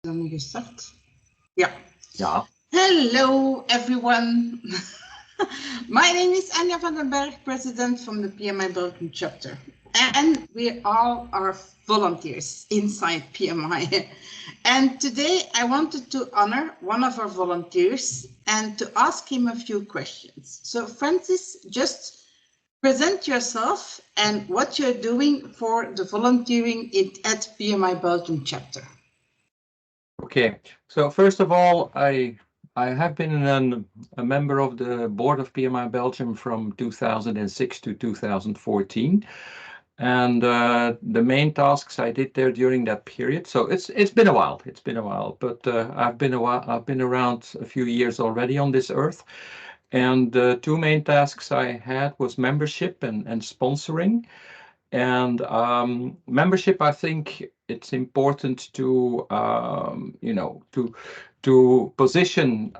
Dan je start. Ja. Ja. Hello, everyone. My name is Anja van den Berg, president from the PMI Belgium chapter. And we all are volunteers inside PMI. And today I wanted to honor one of our volunteers and to ask him a few questions. So Francis, just present yourself and what you're doing for the volunteering at PMI Belgium chapter. Okay. So first of all, I have been a member of the board of PMI Belgium from 2006 to 2014. And the main tasks I did there during that period. So it's been a while. It's been a while, but I've been around a few years already on this earth. And the two main tasks I had was membership and sponsoring. And membership, I think it's important to to position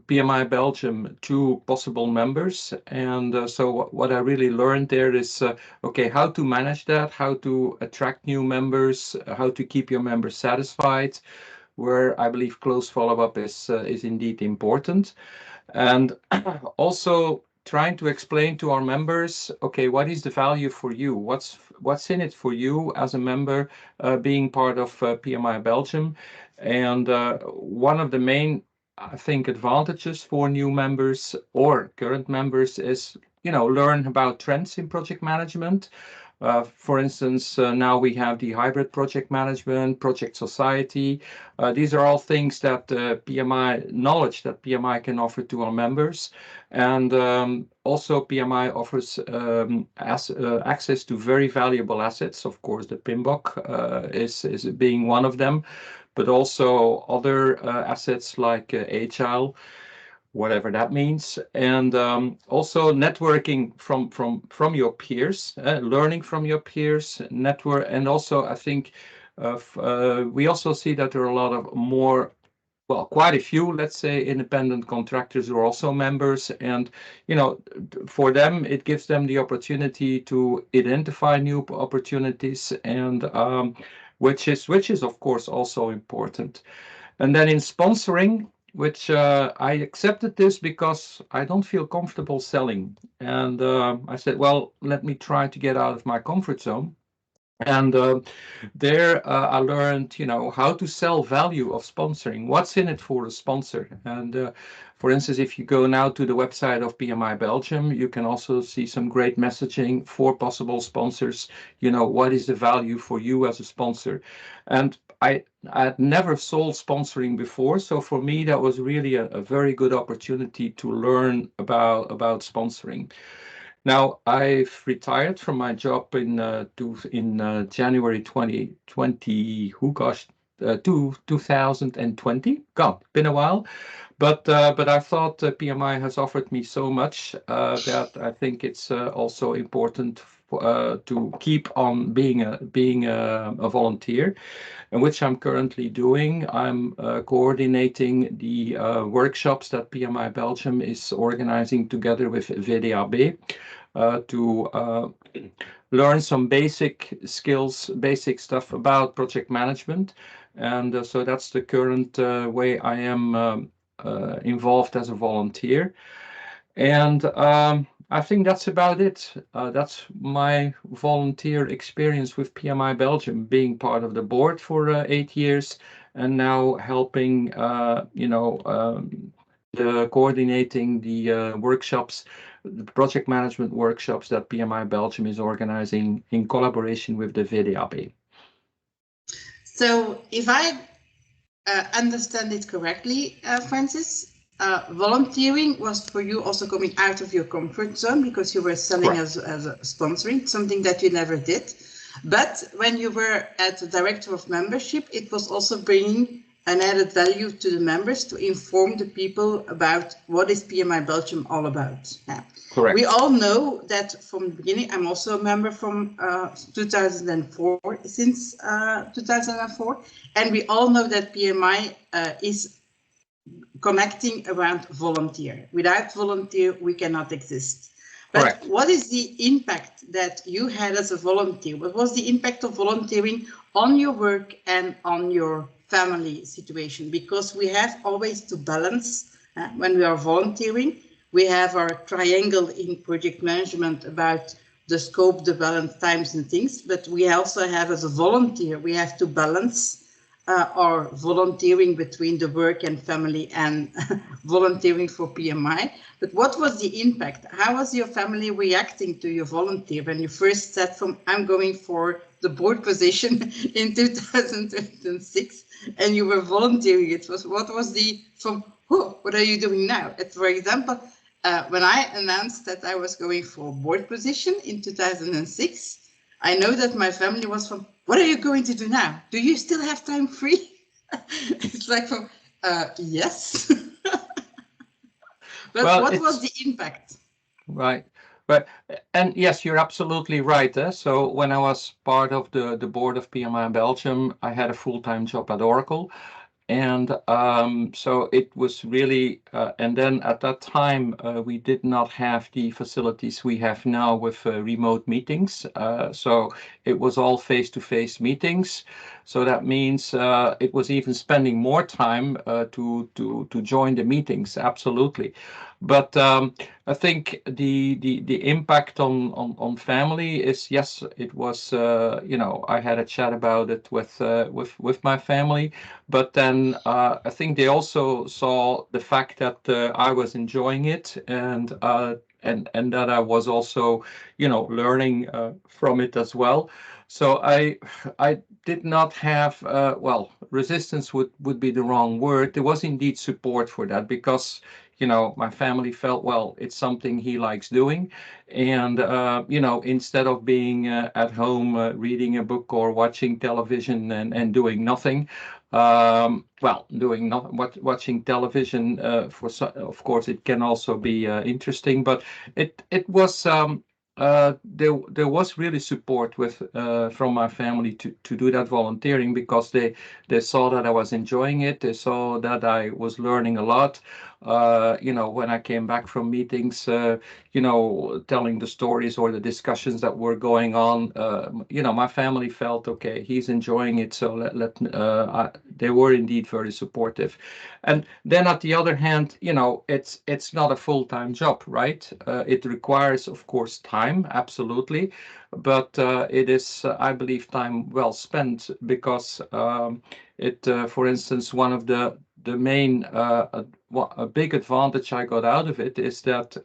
PMI Belgium to possible members. And so what I really learned there is, okay, how to manage that, how to attract new members, how to keep your members satisfied, where I believe close follow-up is indeed important. And also trying to explain to our members, okay, what is the value for you? What's in it for you as a member being part of PMI Belgium? And one of the main, I think, advantages for new members or current members is, learn about trends in project management. For instance, now we have the hybrid project management, project society. These are all things that knowledge that PMI can offer to our members. And also PMI offers access to very valuable assets. Of course, the PMBOK is being one of them, but also other assets like Agile, whatever that means, and also networking from your peers, learning from your peers, network, and also I think we also see that there are a lot of quite a few, let's say, independent contractors who are also members, and for them it gives them the opportunity to identify new opportunities, and which is of course also important. And then in sponsoring, which I accepted this because I don't feel comfortable selling. And I said, well, let me try to get out of my comfort zone. And there I learned, how to sell value of sponsoring. What's in it for a sponsor? And for instance, if you go now to the website of PMI Belgium, you can also see some great messaging for possible sponsors. What is the value for you as a sponsor? And I had never sold sponsoring before, so for me that was really a very good opportunity to learn about sponsoring. Now, I've retired from my job in January 2020. 2020. God, been a while, but I thought PMI has offered me so much that I think it's also important to keep on being a volunteer, and which I'm currently doing. I'm coordinating the workshops that PMI Belgium is organizing together with VDAB to learn some basic skills, basic stuff about project management. And so that's the current way I am involved as a volunteer. And I think that's about it. That's my volunteer experience with PMI Belgium, being part of the board for 8 years, and now helping, coordinating the workshops, the project management workshops that PMI Belgium is organizing in collaboration with the VDAB. So if I understand it correctly, Francis, volunteering was for you also coming out of your comfort zone because you were selling as a sponsoring, something that you never did. But when you were at the director of membership, it was also bringing an added value to the members to inform the people about what is PMI Belgium all about. Yeah. Correct. We all know that from the beginning. I'm also a member from 2004, since 2004, and we all know that PMI is connecting around volunteer. Without volunteer, we cannot exist. But correct. What is the impact that you had as a volunteer? What was the impact of volunteering on your work and on your family situation, because we have always to balance when we are volunteering. We have our triangle in project management about the scope, the balance, times and things, but we also have, as a volunteer, we have to balance our volunteering between the work and family and volunteering for PMI. But what was the impact? How was your family reacting to your volunteer when you first said I'm going for the board position in 2006 and you were volunteering? What was what are you doing now? For example, when I announced that I was going for a board position in 2006, I know that my family was what are you going to do now? Do you still have time free? It's like yes. But well, what was the impact? Right. But and yes, you're absolutely right. So when I was part of the board of PMI Belgium, I had a full-time job at Oracle. And so it was really, and then at that time, we did not have the facilities we have now with remote meetings. So it was all face-to-face meetings. So that means it was even spending more time to join the meetings. Absolutely. But I think the impact on family is, yes, it was, I had a chat about it with my family. But then I think they also saw the fact that I was enjoying it, and that I was also, learning from it as well. So I did not have resistance would be the wrong word. There was indeed support for that, because my family felt, well, it's something he likes doing. And, instead of being at home reading a book or watching television and doing nothing, watching television, of course, it can also be interesting, but it was there was really support from my family to do that volunteering, because they saw that I was enjoying it. They saw that I was learning a lot. When I came back from meetings, telling the stories or the discussions that were going on, my family felt, okay, he's enjoying it, so they were indeed very supportive. And then at the other hand, it's not a full-time job, right? It requires, of course, time, absolutely, but it is, I believe, time well spent, because for instance, one of the main a big advantage I got out of it is that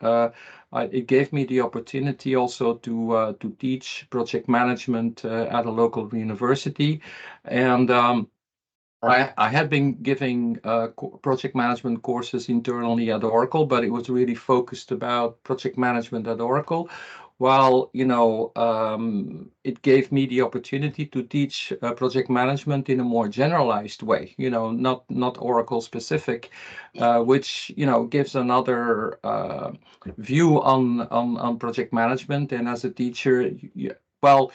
it gave me the opportunity also to teach project management at a local university. And I had been giving project management courses internally at Oracle, but it was really focused about project management at Oracle. While, it gave me the opportunity to teach project management in a more generalized way, not Oracle specific, which, gives another view on project management. And as a teacher, well,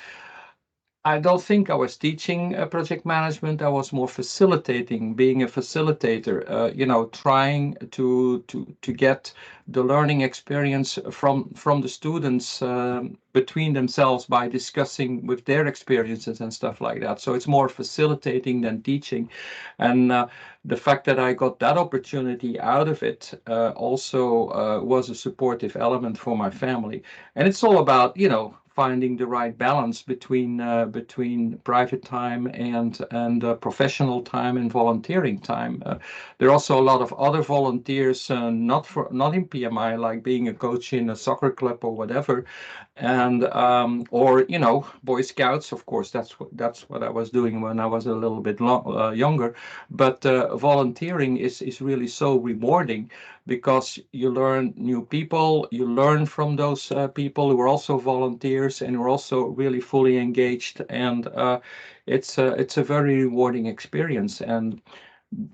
I don't think I was teaching project management. I was more facilitating, being a facilitator, trying to get the learning experience from the students between themselves by discussing with their experiences and stuff like that. So it's more facilitating than teaching. And the fact that I got that opportunity out of it also was a supportive element for my family. And it's all about, finding the right balance between private time and professional time and volunteering time. There are also a lot of other volunteers, not in PMI, like being a coach in a soccer club or whatever, and or Boy Scouts. Of course, that's what I was doing when I was a little bit younger. But volunteering is really so rewarding, because you learn new people, you learn from those people who are also volunteers and who are also really fully engaged, and it's a very rewarding experience. And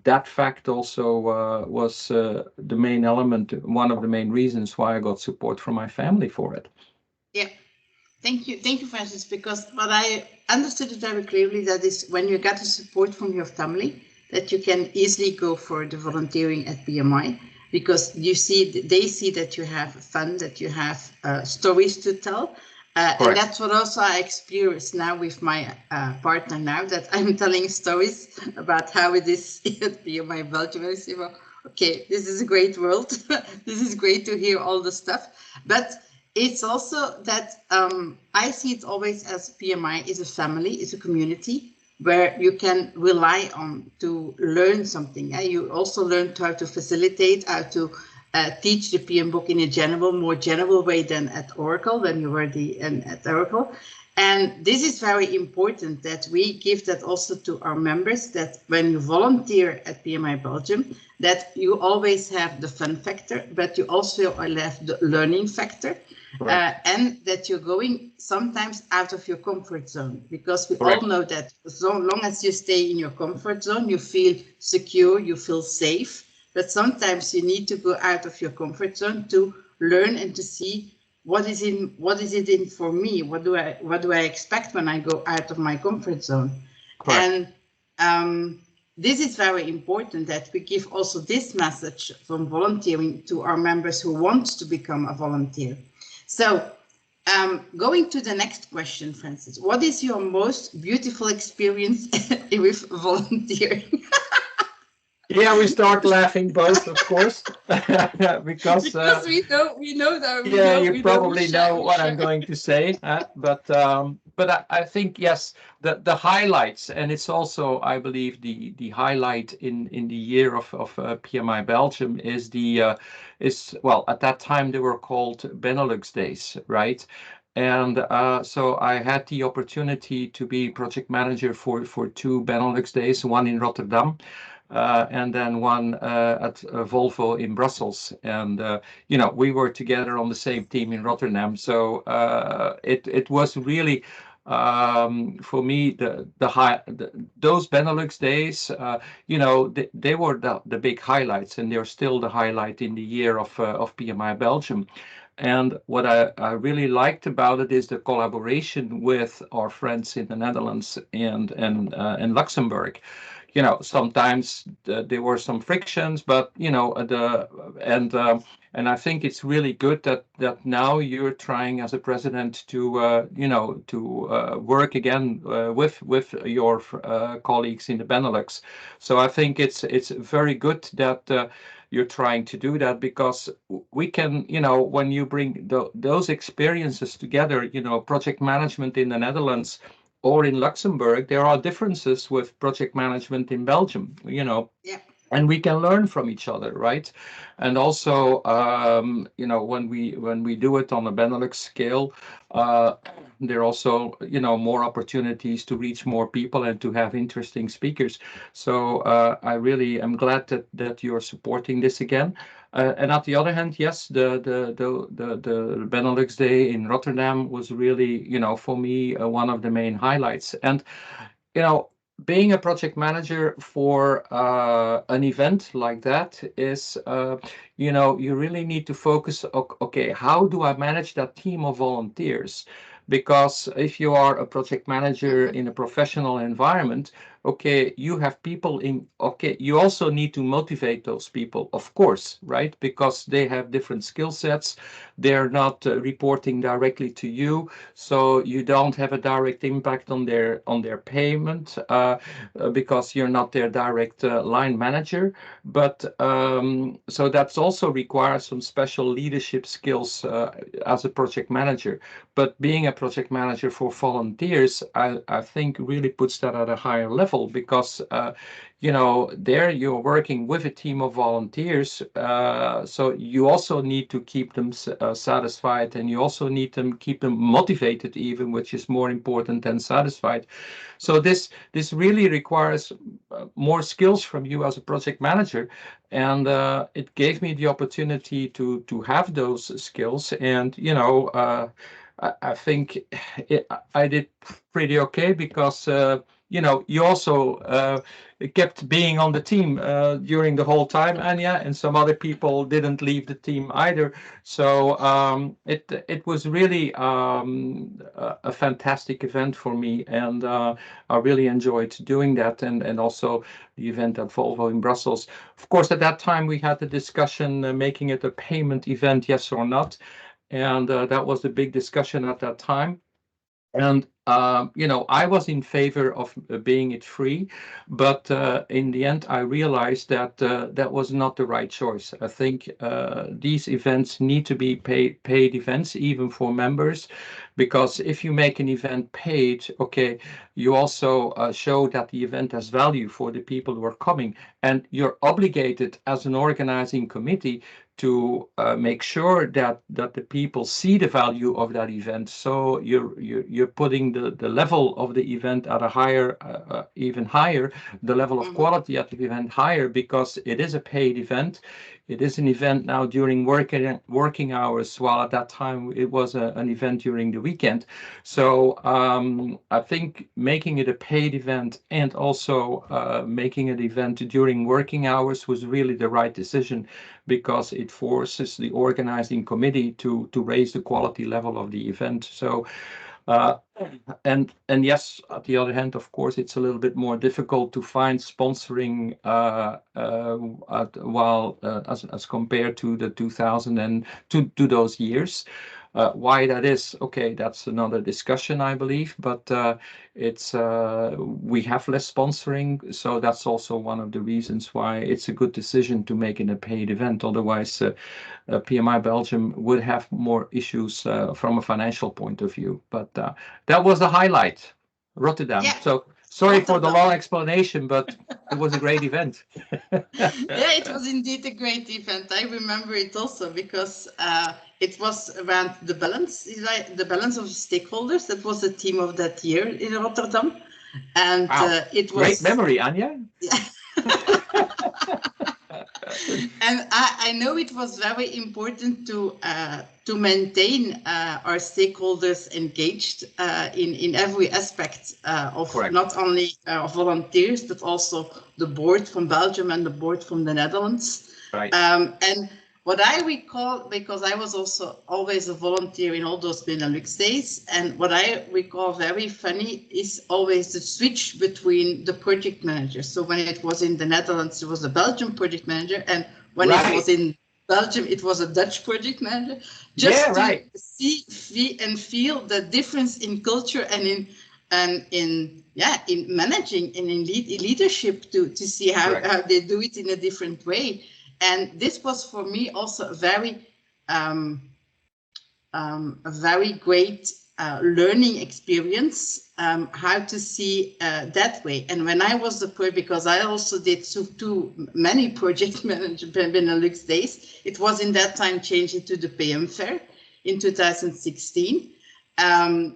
that fact also was the main element, one of the main reasons why I got support from my family for it. Yeah, thank you, Francis, because what I understood it very clearly, that is when you get the support from your family, that you can easily go for the volunteering at PMI, because they see that you have fun, that you have stories to tell, And that's what also I experience now with my partner now, that I'm telling stories about how it is at PMI Belgium. I say, well, okay, this is a great world. This is great to hear all the stuff. But it's also that I see it always as PMI is a family, is a community where you can rely on to learn something. You also learn how to facilitate, how to teach the PM book in a more general way than at Oracle, when you were at Oracle. And this is very important that we give that also to our members, that when you volunteer at PMI Belgium, that you always have the fun factor, but you also have the learning factor. And that you're going sometimes out of your comfort zone, because we all know that as long as you stay in your comfort zone, you feel secure, you feel safe. But sometimes you need to go out of your comfort zone to learn and to see what is it in for me? What do I expect when I go out of my comfort zone? Correct. And this is very important, that we give also this message from volunteering to our members who want to become a volunteer. So going to the next question, Francis, what is your most beautiful experience with volunteering? Yeah, we start laughing both, of course, because we know that. You probably know what I'm going to say, but I think yes, the highlights, and it's also, I believe, the highlight in the year of PMI Belgium is well, at that time they were called Benelux Days, right? And so I had the opportunity to be project manager for 2 Benelux Days, one in Rotterdam. And then one at Volvo in Brussels, and we were together on the same team in Rotterdam. So it was really for me those Benelux days. They were the big highlights, and they're still the highlight in the year of PMI Belgium. And what I really liked about it is the collaboration with our friends in the Netherlands and Luxembourg. Sometimes there were some frictions, but and I think it's really good that now you're trying as a president to work again with your colleagues in the Benelux. So I think it's very good that you're trying to do that, because we can, when you bring those experiences together, project management in the Netherlands or in Luxembourg, there are differences with project management in Belgium, and we can learn from each other, right? And also, when we do it on a Benelux scale, there are also, more opportunities to reach more people and to have interesting speakers. So I really am glad that you're supporting this again. And at the other hand, yes, the Benelux Day in Rotterdam was really, for me, one of the main highlights. And, being a project manager for an event like that is, you really need to focus, okay, how do I manage that team of volunteers? Because if you are a project manager in a professional environment, okay, you have people you also need to motivate those people, of course, right? Because they have different skill sets. They're not reporting directly to you, so you don't have a direct impact on their payment because you're not their direct line manager. But so that's also requires some special leadership skills as a project manager. But being a project manager for volunteers, I think really puts that at a higher level, because there you're working with a team of volunteers, so you also need to keep them satisfied, and you also need to keep them motivated, even, which is more important than satisfied. So this really requires more skills from you as a project manager, and it gave me the opportunity to have those skills. And I think I did pretty okay, because you also kept being on the team during the whole time, Anya, and some other people didn't leave the team either. So it was really a fantastic event for me, and I really enjoyed doing that, and also the event at Volvo in Brussels. Of course, at that time we had the discussion making it a payment event, yes or not. and that was the big discussion at that time. And I was in favor of being it free, but in the end, I realized that that was not the right choice. I think these events need to be paid events, even for members, because if you make an event paid, okay, you also show that the event has value for the people who are coming, and you're obligated as an organizing committee to make sure that the people see the value of that event. So you're putting the level of the event at a higher, even higher, the level of quality at the event higher, because it is a paid event. It is an event now during working hours, while at that time it was an event during the weekend. So I think making it a paid event and also making an event during working hours was really the right decision, because it forces the organizing committee to raise the quality level of the event. So and yes, at the other hand, of course, it's a little bit more difficult to find sponsoring as compared to the 2000 and to those years. Why that is, okay, that's another discussion, I believe, but it's we have less sponsoring, so that's also one of the reasons why it's a good decision to make it a paid event. Otherwise, PMI Belgium would have more issues from a financial point of view. But that was the highlight, Rotterdam. Yeah. So sorry Rotterdam. for the long explanation, but it was a great event. Yeah, it was indeed a great event. I remember it also because it was around the balance of stakeholders. That was the theme of that year in Rotterdam. And wow. It was great memory, Anja. Yeah. And I know it was very important to maintain our stakeholders engaged in every aspect of Correct. not only volunteers, but also the board from Belgium and the board from the Netherlands. Right. And what I recall, because I was also always a volunteer in all those Benelux days, and what I recall very funny is always the switch between the project managers. So when it was in the Netherlands, it was a Belgian project manager, and when it was in Belgium, it was a Dutch project manager. Just to see and feel the difference in culture and in managing and in leadership to see how they do it in a different way. And this was for me also a very great learning experience, how to see that way. And when I was the project, because I also did too many project management Benelux days, it was in that time changed into the PM Fair in 2016. I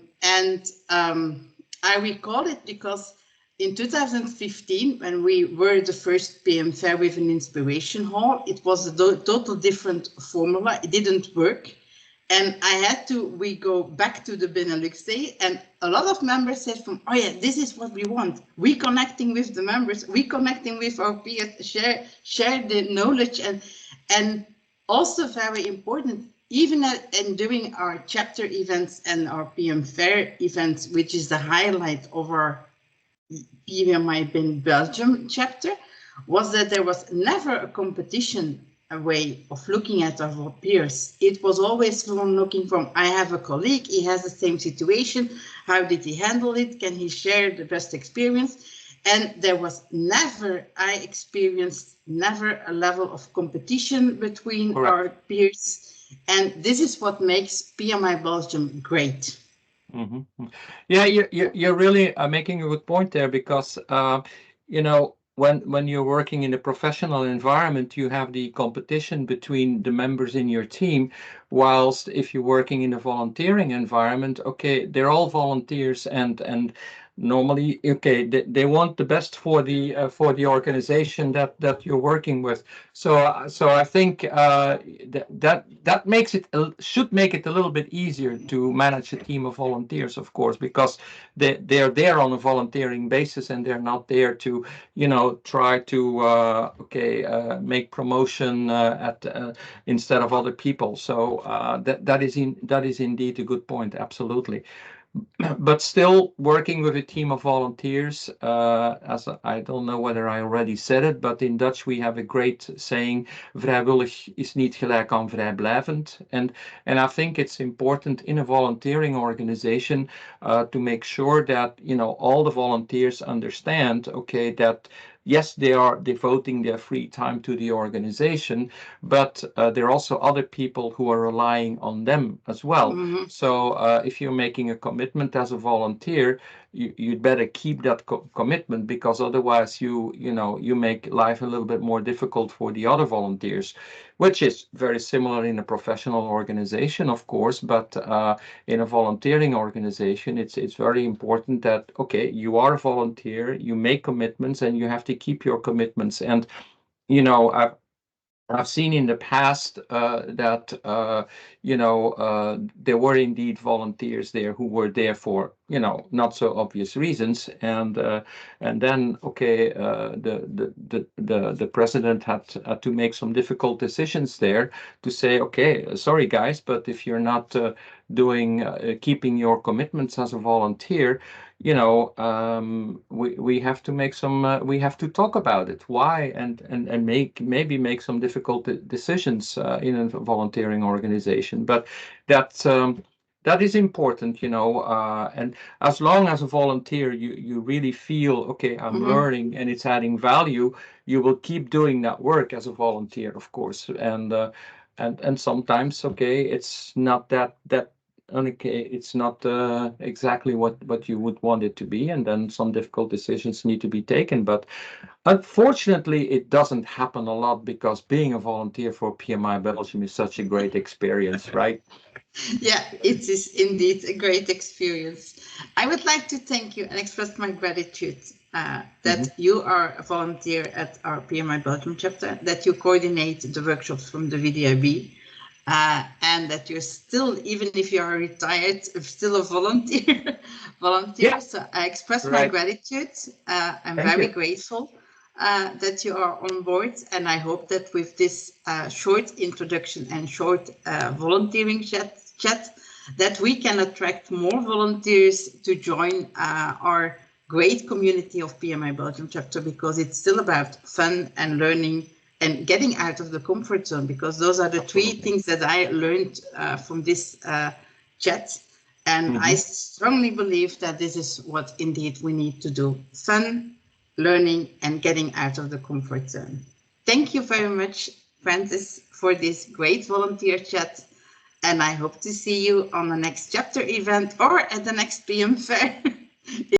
recall it because in 2015, when we were the first PM Fair with an inspiration hall, it was a total different formula. It didn't work. And we go back to the Benelux Day, and a lot of members said oh yeah, this is what we want. Reconnecting with the members, reconnecting with our peers, share the knowledge, and also very important, even during our chapter events and our PM Fair events, which is the highlight of our PMI Belgium chapter, was that there was never a competition way of looking at our peers. It was always from looking from, I have a colleague, he has the same situation, how did he handle it, can he share the best experience? And there was never, I experienced never a level of competition between our peers. And this is what makes PMI Belgium great. Mm-hmm. Yeah, you're really making a good point there, because when you're working in a professional environment, you have the competition between the members in your team, whilst if you're working in a volunteering environment, okay, they're all volunteers, and normally, okay, they want the best for the organization that you're working with. So I think that makes it should make it a little bit easier to manage a team of volunteers, of course, because they're there on a volunteering basis, and they're not there to try to make promotion instead of other people. So that is indeed a good point. Absolutely. but still working with a team of volunteers. As I don't know whether I already said it, but in Dutch we have a great saying: "Vrijwillig is niet gelijk aan vrijblijvend." And I think it's important in a volunteering organization to make sure that all the volunteers understand, okay, that yes, they are devoting their free time to the organization, but there are also other people who are relying on them as well. Mhm. So if you're making a commitment as a volunteer, you'd better keep that commitment, because otherwise you make life a little bit more difficult for the other volunteers, which is very similar in a professional organization, of course, but in a volunteering organization, it's very important that, okay, you are a volunteer, you make commitments, and you have to keep your commitments. And I've seen in the past that there were indeed volunteers there who were there for not so obvious reasons, and then the president had to make some difficult decisions there to say, okay, sorry guys, but if you're not keeping your commitments as a volunteer, we have to make some we have to talk about it, why, and maybe make some difficult decisions in a volunteering organization. But that is important, and as long as a volunteer you really feel, okay, I'm learning and it's adding value, you will keep doing that work as a volunteer, of course. And sometimes, okay, it's not that okay, it's not exactly what you would want it to be, and then some difficult decisions need to be taken. But unfortunately, it doesn't happen a lot, because being a volunteer for PMI Belgium is such a great experience, right? Yeah, it is indeed a great experience. I would like to thank you and express my gratitude that you are a volunteer at our PMI Belgium chapter, that you coordinate the workshops from the VDIB, and that you're still, even if you are retired, still a volunteer. Yeah. So I express my Right. gratitude. I'm Thank very you. grateful that you are on board, and I hope that with this short introduction and short volunteering chat, that we can attract more volunteers to join our great community of PMI Belgium chapter, because it's still about fun and learning and getting out of the comfort zone, because those are the three things that I learned from this chat. And I strongly believe that this is what indeed we need to do: fun, learning, and getting out of the comfort zone. Thank you very much, Francis, for this great volunteer chat. And I hope to see you on the next chapter event or at the next PM Fair.